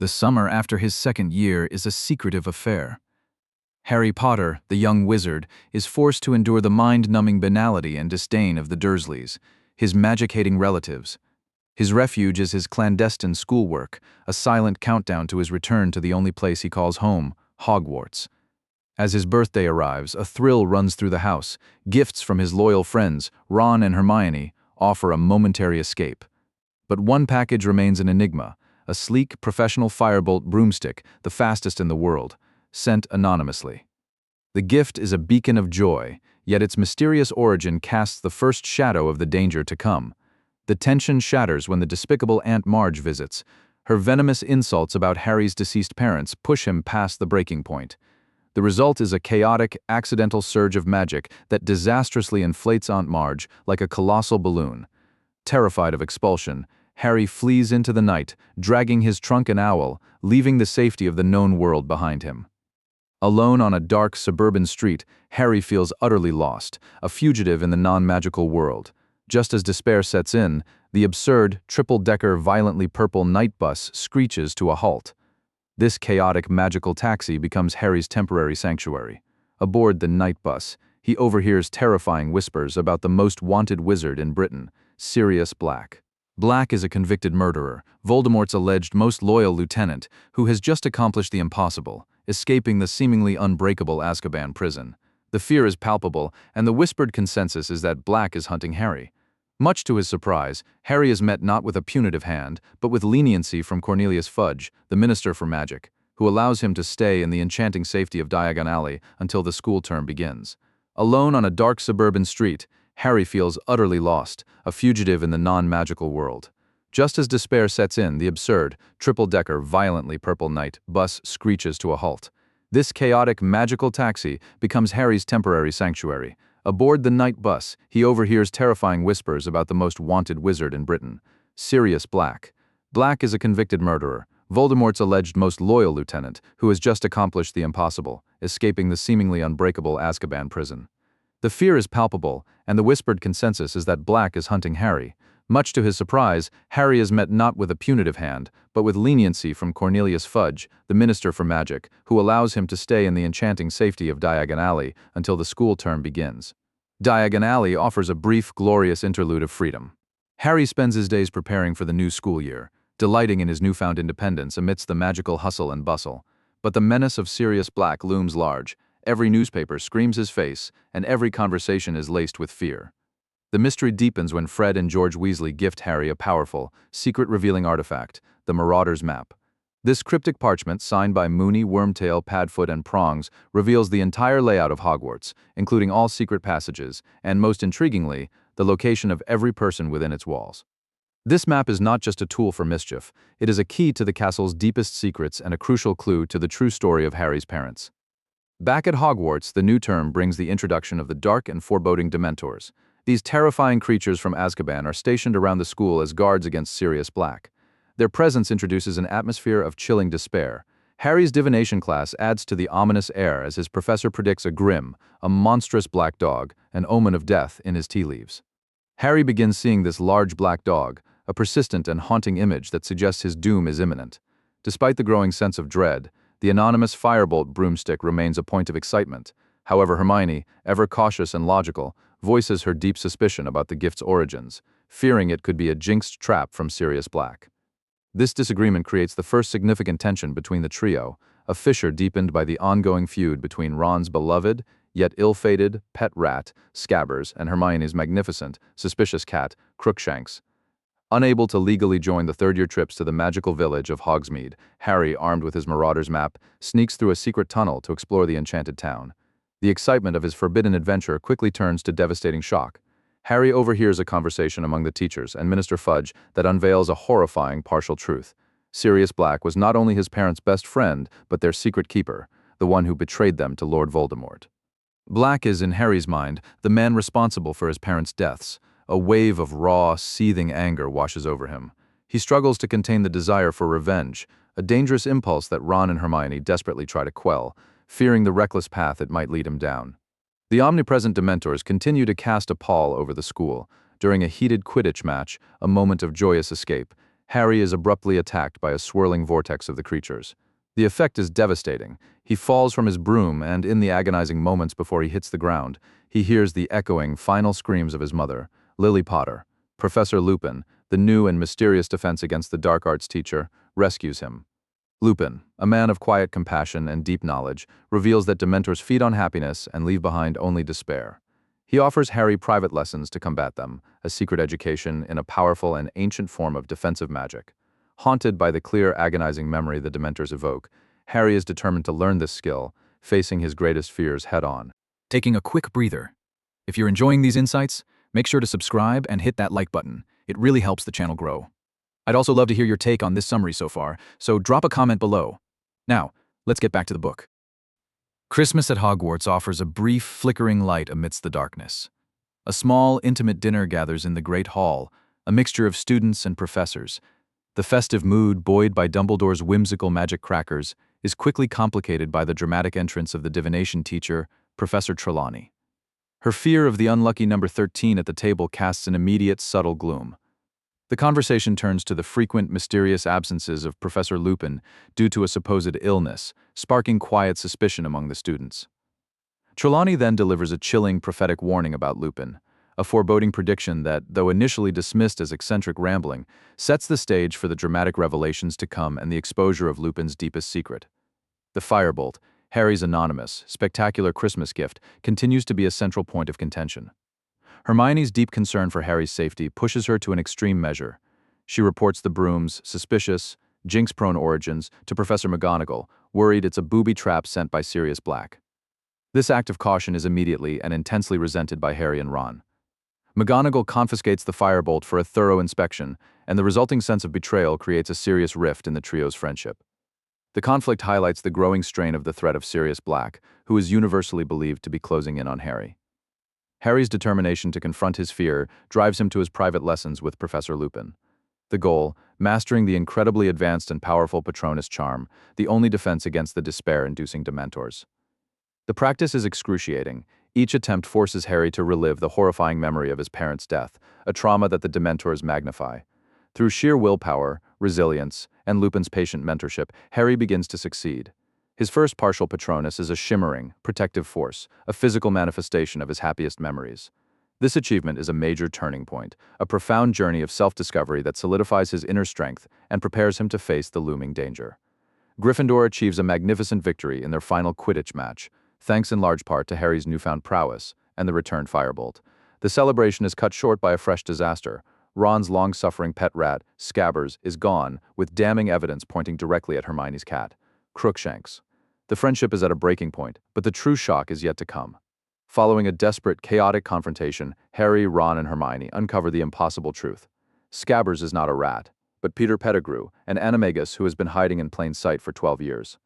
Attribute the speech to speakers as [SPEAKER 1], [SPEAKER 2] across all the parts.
[SPEAKER 1] The summer after his second year is a secretive affair. Harry Potter, the young wizard, is forced to endure the mind-numbing banality and disdain of the Dursleys, his magic-hating relatives. His refuge is his clandestine schoolwork, a silent countdown to his return to the only place he calls home, Hogwarts. As his birthday arrives, a thrill runs through the house. Gifts from his loyal friends, Ron and Hermione, offer a momentary escape. But one package remains an enigma, a sleek, professional Firebolt broomstick, the fastest in the world, sent anonymously. The gift is a beacon of joy, yet its mysterious origin casts the first shadow of the danger to come. The tension shatters when the despicable Aunt Marge visits. Her venomous insults about Harry's deceased parents push him past the breaking point. The result is a chaotic, accidental surge of magic that disastrously inflates Aunt Marge like a colossal balloon. Terrified of expulsion, Harry flees into the night, dragging his trunk and owl, leaving the safety of the known world behind him. Alone on a dark suburban street, Harry feels utterly lost, a fugitive in the non-magical world. Just as despair sets in, the absurd, triple-decker, violently purple night bus screeches to a halt. This chaotic magical taxi becomes Harry's temporary sanctuary. Aboard the night bus, he overhears terrifying whispers about the most wanted wizard in Britain, Sirius Black. Black is a convicted murderer, Voldemort's alleged most loyal lieutenant, who has just accomplished the impossible, escaping the seemingly unbreakable Azkaban prison. The fear is palpable, and the whispered consensus is that Black is hunting Harry. Much to his surprise, Harry is met not with a punitive hand, but with leniency from Cornelius Fudge, the Minister for Magic, who allows him to stay in the enchanting safety of Diagon Alley until the school term begins. Alone on a dark suburban street, Harry feels utterly lost, a fugitive in the non-magical world. Just as despair sets in, the absurd, triple-decker, violently purple night bus screeches to a halt. This chaotic, magical taxi becomes Harry's temporary sanctuary. Aboard the night bus, he overhears terrifying whispers about the most wanted wizard in Britain, Sirius Black. Black is a convicted murderer, Voldemort's alleged most loyal lieutenant, who has just accomplished the impossible, escaping the seemingly unbreakable Azkaban prison. The fear is palpable, and the whispered consensus is that Black is hunting Harry. Much to his surprise, Harry is met not with a punitive hand, but with leniency from Cornelius Fudge, the Minister for Magic, who allows him to stay in the enchanting safety of Diagon Alley until the school term begins. Diagon Alley offers a brief, glorious interlude of freedom. Harry spends his days preparing for the new school year, delighting in his newfound independence amidst the magical hustle and bustle. But the menace of Sirius Black looms large. Every newspaper screams his face, and every conversation is laced with fear. The mystery deepens when Fred and George Weasley gift Harry a powerful, secret-revealing artifact, the Marauder's map. This cryptic parchment, signed by Moony, Wormtail, Padfoot, and Prongs, reveals the entire layout of Hogwarts, including all secret passages, and, most intriguingly, the location of every person within its walls. This map is not just a tool for mischief, it is a key to the castle's deepest secrets and a crucial clue to the true story of Harry's parents. Back at Hogwarts, the new term brings the introduction of the dark and foreboding Dementors. These terrifying creatures from Azkaban are stationed around the school as guards against Sirius Black. Their presence introduces an atmosphere of chilling despair. Harry's divination class adds to the ominous air as his professor predicts a monstrous black dog, an omen of death, in his tea leaves. Harry begins seeing this large black dog, a persistent and haunting image that suggests his doom is imminent. Despite the growing sense of dread, the anonymous Firebolt broomstick remains a point of excitement. However, Hermione, ever cautious and logical, voices her deep suspicion about the gift's origins, fearing it could be a jinxed trap from Sirius Black. This disagreement creates the first significant tension between the trio, a fissure deepened by the ongoing feud between Ron's beloved, yet ill-fated, pet rat, Scabbers, and Hermione's magnificent, suspicious cat, Crookshanks. Unable to legally join the third-year trips to the magical village of Hogsmeade, Harry, armed with his Marauder's map, sneaks through a secret tunnel to explore the enchanted town. The excitement of his forbidden adventure quickly turns to devastating shock. Harry overhears a conversation among the teachers and Minister Fudge that unveils a horrifying partial truth. Sirius Black was not only his parents' best friend, but their secret keeper, the one who betrayed them to Lord Voldemort. Black is, in Harry's mind, the man responsible for his parents' deaths. A wave of raw, seething anger washes over him. He struggles to contain the desire for revenge, a dangerous impulse that Ron and Hermione desperately try to quell, fearing the reckless path it might lead him down. The omnipresent Dementors continue to cast a pall over the school. During a heated Quidditch match, a moment of joyous escape, Harry is abruptly attacked by a swirling vortex of the creatures. The effect is devastating. He falls from his broom, and in the agonizing moments before he hits the ground, he hears the echoing, final screams of his mother, Lily Potter. Professor Lupin, the new and mysterious defense against the dark arts teacher, rescues him. Lupin, a man of quiet compassion and deep knowledge, reveals that Dementors feed on happiness and leave behind only despair. He offers Harry private lessons to combat them, a secret education in a powerful and ancient form of defensive magic. Haunted by the clear, agonizing memory the Dementors evoke, Harry is determined to learn this skill, facing his greatest fears head-on.
[SPEAKER 2] Taking a quick breather. If you're enjoying these insights, make sure to subscribe and hit that like button. It really helps the channel grow. I'd also love to hear your take on this summary so far, so drop a comment below. Now, let's get back to the book. Christmas at Hogwarts offers a brief, flickering light amidst the darkness. A small, intimate dinner gathers in the Great Hall, a mixture of students and professors. The festive mood, buoyed by Dumbledore's whimsical magic crackers, is quickly complicated by the dramatic entrance of the divination teacher, Professor Trelawney. Her fear of the unlucky number 13 at the table casts an immediate, subtle gloom. The conversation turns to the frequent, mysterious absences of Professor Lupin due to a supposed illness, sparking quiet suspicion among the students. Trelawney then delivers a chilling, prophetic warning about Lupin, a foreboding prediction that, though initially dismissed as eccentric rambling, sets the stage for the dramatic revelations to come and the exposure of Lupin's deepest secret. The Firebolt, Harry's anonymous, spectacular Christmas gift, continues to be a central point of contention. Hermione's deep concern for Harry's safety pushes her to an extreme measure. She reports the broom's suspicious, jinx-prone origins to Professor McGonagall, worried it's a booby trap sent by Sirius Black. This act of caution is immediately and intensely resented by Harry and Ron. McGonagall confiscates the Firebolt for a thorough inspection, and the resulting sense of betrayal creates a serious rift in the trio's friendship. The conflict highlights the growing strain of the threat of Sirius Black, who is universally believed to be closing in on Harry. Harry's determination to confront his fear drives him to his private lessons with Professor Lupin. The goal, mastering the incredibly advanced and powerful Patronus charm, the only defense against the despair-inducing Dementors. The practice is excruciating. Each attempt forces Harry to relive the horrifying memory of his parents' death, a trauma that the Dementors magnify. Through sheer willpower, resilience, and Lupin's patient mentorship, Harry begins to succeed. His first partial Patronus is a shimmering, protective force, a physical manifestation of his happiest memories. This achievement is a major turning point, a profound journey of self-discovery that solidifies his inner strength and prepares him to face the looming danger. Gryffindor achieves a magnificent victory in their final Quidditch match, thanks in large part to Harry's newfound prowess and the returned Firebolt. The celebration is cut short by a fresh disaster. Ron's long-suffering pet rat, Scabbers, is gone, with damning evidence pointing directly at Hermione's cat, Crookshanks. The friendship is at a breaking point, but the true shock is yet to come. Following a desperate, chaotic confrontation, Harry, Ron, and Hermione uncover the impossible truth. Scabbers is not a rat, but Peter Pettigrew, an animagus who has been hiding in plain sight for 12 years.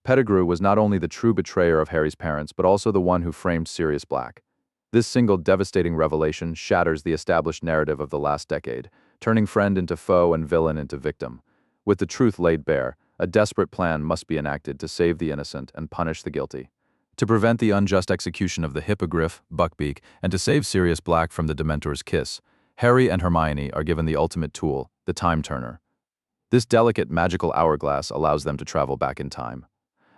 [SPEAKER 2] Pettigrew was not only the true betrayer of Harry's parents, but also the one who framed Sirius Black. This single devastating revelation shatters the established narrative of the last decade, turning friend into foe and villain into victim. With the truth laid bare, a desperate plan must be enacted to save the innocent and punish the guilty. To prevent the unjust execution of the hippogriff, Buckbeak, and to save Sirius Black from the Dementor's kiss, Harry and Hermione are given the ultimate tool, the Time Turner. This delicate magical hourglass allows them to travel back in time.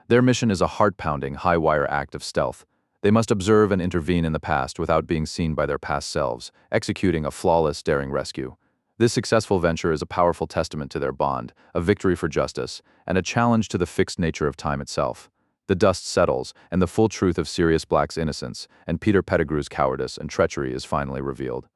[SPEAKER 2] Their mission is a heart-pounding, high-wire act of stealth. They must observe and intervene in the past without being seen by their past selves, executing a flawless, daring rescue. This successful venture is a powerful testament to their bond, a victory for justice, and a challenge to the fixed nature of time itself. The dust settles, and the full truth of Sirius Black's innocence and Peter Pettigrew's cowardice and treachery is finally revealed.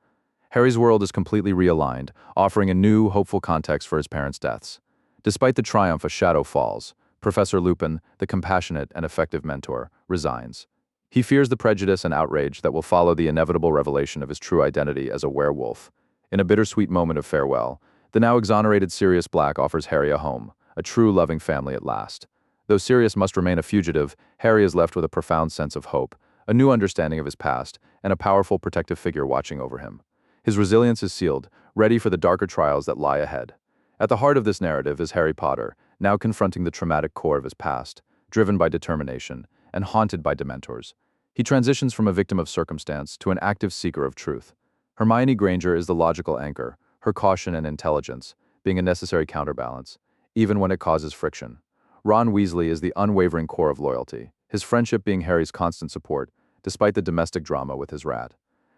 [SPEAKER 2] Harry's world is completely realigned, offering a new, hopeful context for his parents' deaths. Despite the triumph a shadow falls, Professor Lupin, the compassionate and effective mentor, resigns. He fears the prejudice and outrage that will follow the inevitable revelation of his true identity as a werewolf. In a bittersweet moment of farewell, the now exonerated Sirius Black offers Harry a home, a true loving family at last. Though Sirius must remain a fugitive, Harry is left with a profound sense of hope, a new understanding of his past, and a powerful protective figure watching over him. His resilience is sealed, ready for the darker trials that lie ahead. At the heart of this narrative is Harry Potter, now confronting the traumatic core of his past, driven by determination, and haunted by Dementors. He transitions from a victim of circumstance to an active seeker of truth. Hermione Granger is the logical anchor, her caution and intelligence,
[SPEAKER 1] being a necessary counterbalance, even when it causes friction. Ron Weasley is the unwavering core of loyalty, his friendship being Harry's constant support, despite the domestic drama with his rat.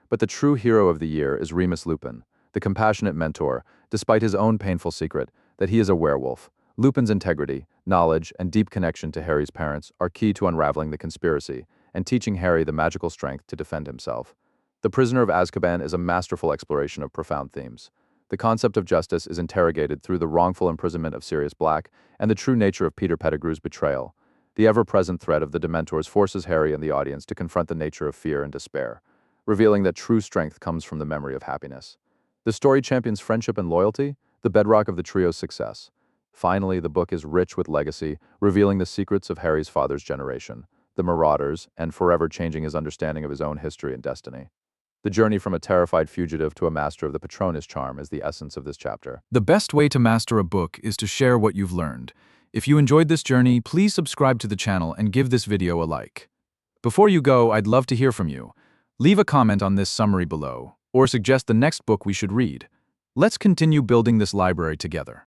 [SPEAKER 1] But the true hero of the year is Remus Lupin, the compassionate mentor, despite his own painful secret that he is a werewolf. Lupin's integrity, knowledge, and deep connection to Harry's parents are key to unraveling the conspiracy and teaching Harry the magical strength to defend himself. The Prisoner of Azkaban is a masterful exploration of profound themes. The concept of justice is interrogated through the wrongful imprisonment of Sirius Black and the true nature of Peter Pettigrew's betrayal. The ever-present threat of the Dementors forces Harry and the audience to confront the nature of fear and despair, revealing that true strength comes from the memory of happiness. The story champions friendship and loyalty, the bedrock of the trio's success. Finally, the book is rich with legacy, revealing the secrets of Harry's father's generation, the Marauders, and forever changing his understanding of his own history and destiny. The journey from a terrified fugitive to a master of the Patronus charm is the essence of this chapter.
[SPEAKER 2] The best way to master a book is to share what you've learned. If you enjoyed this journey, please subscribe to the channel and give this video a like. Before you go, I'd love to hear from you. Leave a comment on this summary below, or suggest the next book we should read. Let's continue building this library together.